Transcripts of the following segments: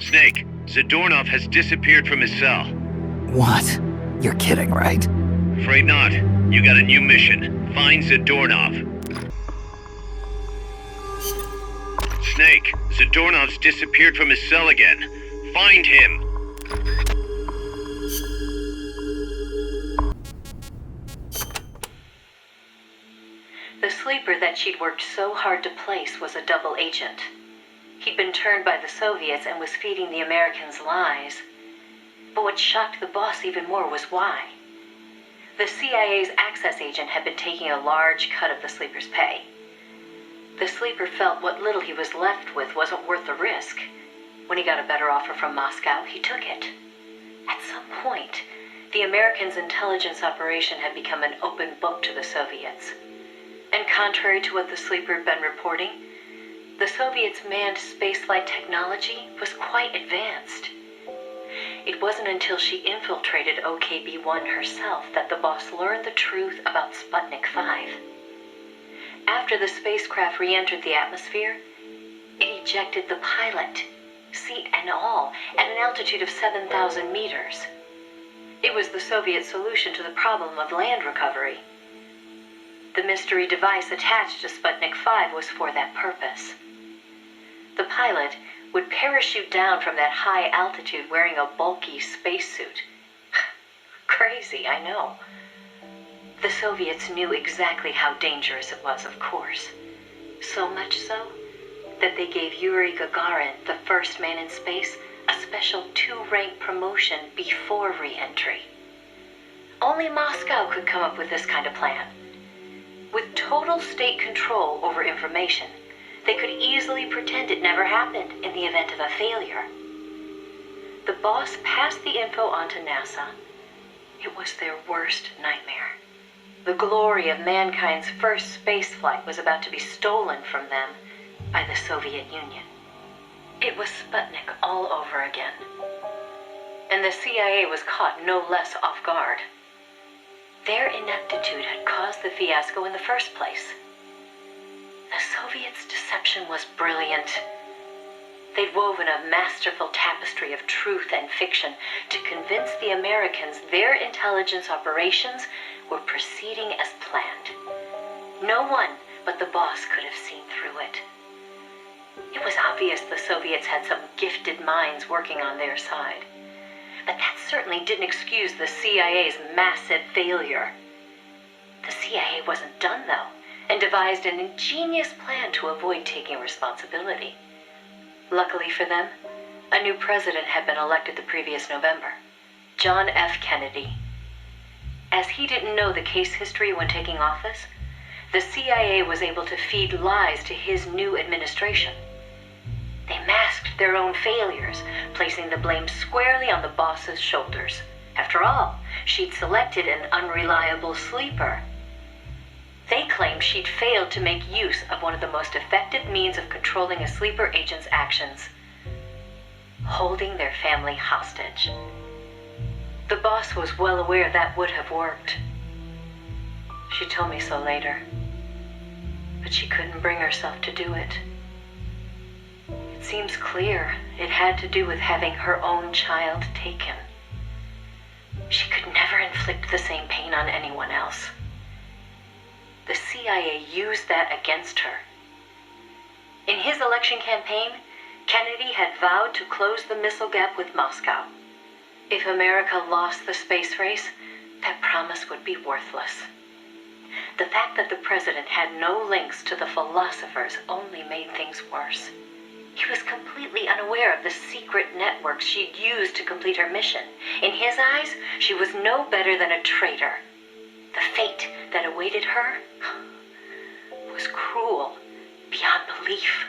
Snake, Zadornov has disappeared from his cell. What? You're kidding, right? Afraid not. You got a new mission. Find Zadornov. Snake, Zadornov's disappeared from his cell again. Find him. The sleeper that she'd worked so hard to place was a double agent. He'd been turned by the Soviets and was feeding the Americans lies. But what shocked the boss even more was why. The CIA's access agent had been taking a large cut of the sleeper's pay. The sleeper felt what little he was left with wasn't worth the risk. When he got a better offer from Moscow, he took it. At some point, the Americans' intelligence operation had become an open book to the Soviets. And contrary to what the sleeper had been reporting, the Soviets' manned spaceflight technology was quite advanced. It wasn't until she infiltrated OKB-1 herself that the boss learned the truth about Sputnik 5. After the spacecraft re-entered the atmosphere, it ejected the pilot, seat and all, at an altitude of 7,000 meters. It was the Soviet solution to the problem of land recovery. The mystery device attached to Sputnik 5 was for that purpose. The pilot would parachute down from that high altitude wearing a bulky spacesuit. Crazy, I know. The Soviets knew exactly how dangerous it was, of course. So much so that they gave Yuri Gagarin, the first man in space, a special 2-rank promotion before re-entry. Only Moscow could come up with this kind of plan. With total state control over information, they could easily pretend it never happened in the event of a failure. The boss passed the info on to NASA. It was their worst nightmare. The glory of mankind's first spaceflight was about to be stolen from them by the Soviet Union. It was Sputnik all over again. And the CIA was caught no less off guard. Their ineptitude had caused the fiasco in the first place. The Soviets' deception was brilliant. They'd woven a masterful tapestry of truth and fiction to convince the Americans their intelligence operations were proceeding as planned. No one but the boss could have seen through it. It was obvious the Soviets had some gifted minds working on their side. But that certainly didn't excuse the CIA's massive failure. The CIA wasn't done, though, and devised an ingenious plan to avoid taking responsibility. Luckily for them, a new president had been elected the previous November, John F. Kennedy. As he didn't know the case history when taking office, the CIA was able to feed lies to his new administration. They masked their own failures, placing the blame squarely on the boss's shoulders. After all, she'd selected an unreliable sleeper. They claimed she'd failed to make use of one of the most effective means of controlling a sleeper agent's actions: holding their family hostage. The boss was well aware that would have worked. She told me so later, but she couldn't bring herself to do it. It seems clear it had to do with having her own child taken. She could never inflict the same pain on anyone else. The CIA used that against her. In his election campaign, Kennedy had vowed to close the missile gap with Moscow. If America lost the space race, that promise would be worthless. The fact that the president had no links to the philosophers only made things worse. He was completely unaware of the secret networks she'd used to complete her mission. In his eyes, she was no better than a traitor. The fate that awaited her was cruel beyond belief.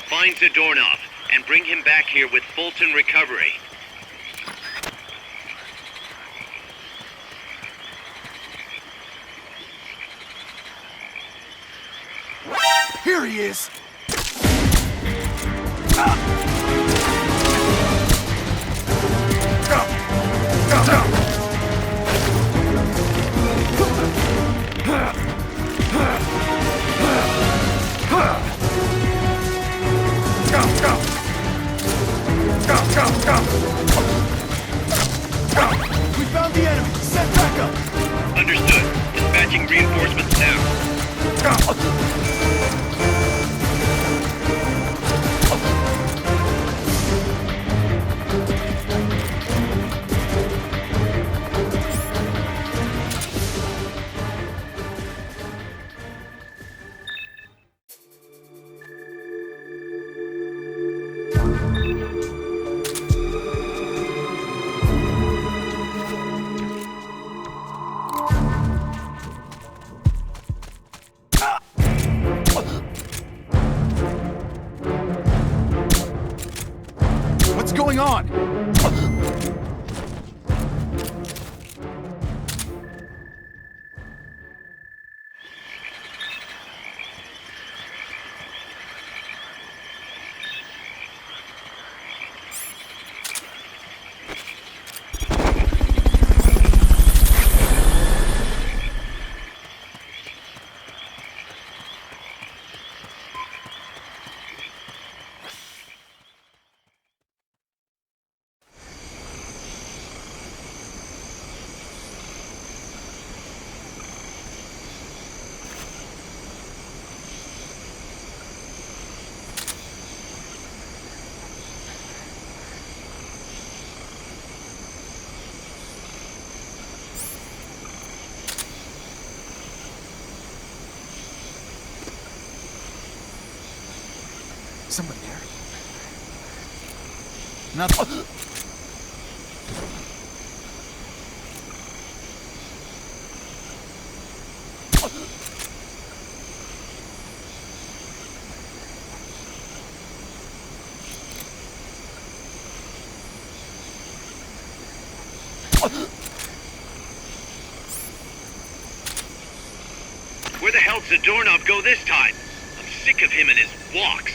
Find Zadornov and bring him back here with Fulton Recovery. Here he is! We found the enemy! Send backup! Understood. Dispatching reinforcements now. What's going on? Somebody there? Nothing. Where the hell'd Zadornov go this time? I'm sick of him and his walks.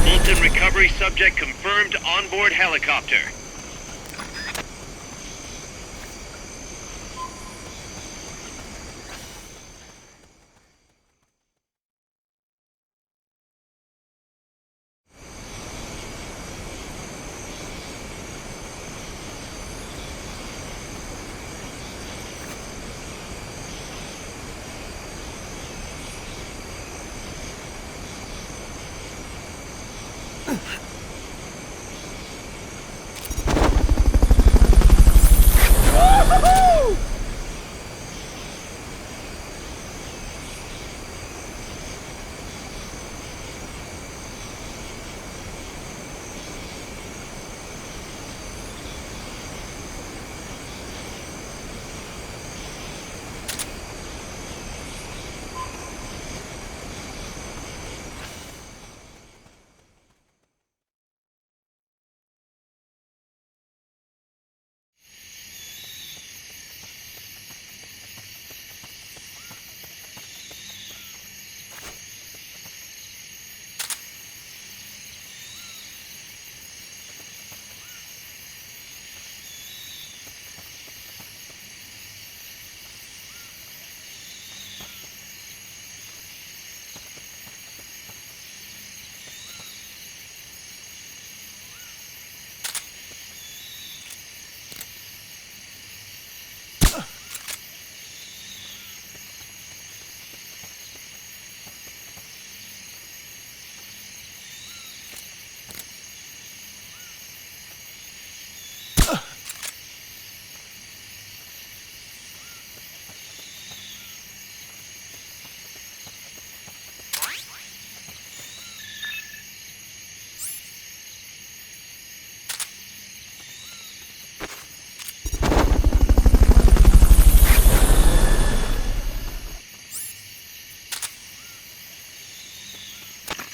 Fulton recovery subject confirmed onboard helicopter.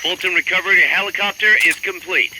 Fulton recovery helicopter is complete.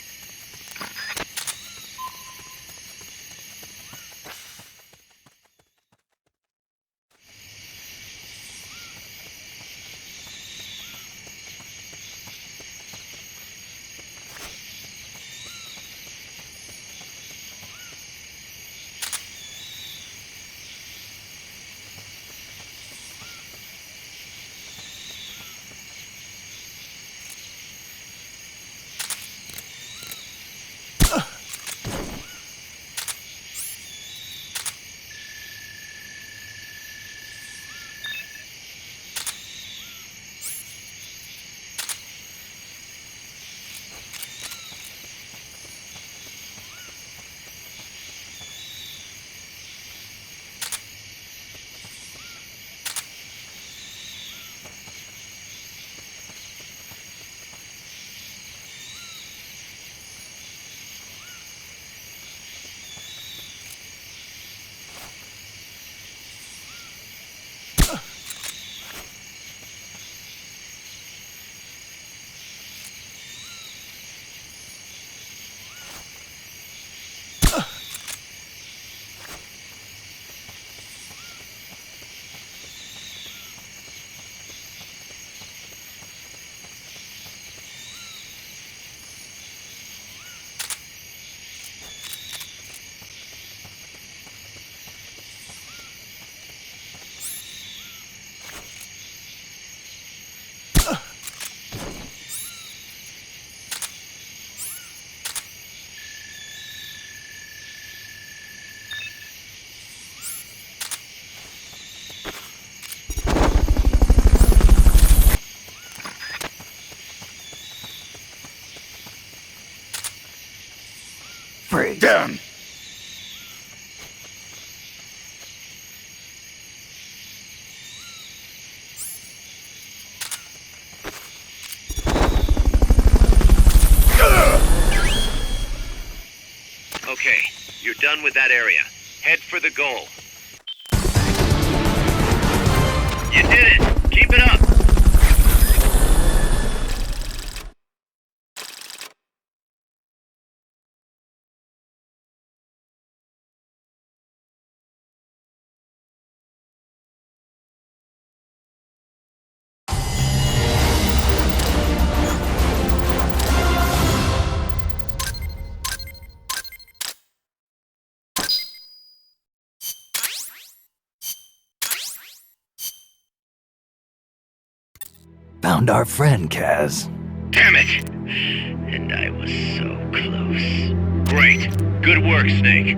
Freeze. Down! Okay, you're done with that area. Head for the goal. You did it! Keep it up! Found our friend, Kaz. Damn it! And I was so close. Great. Good work, Snake.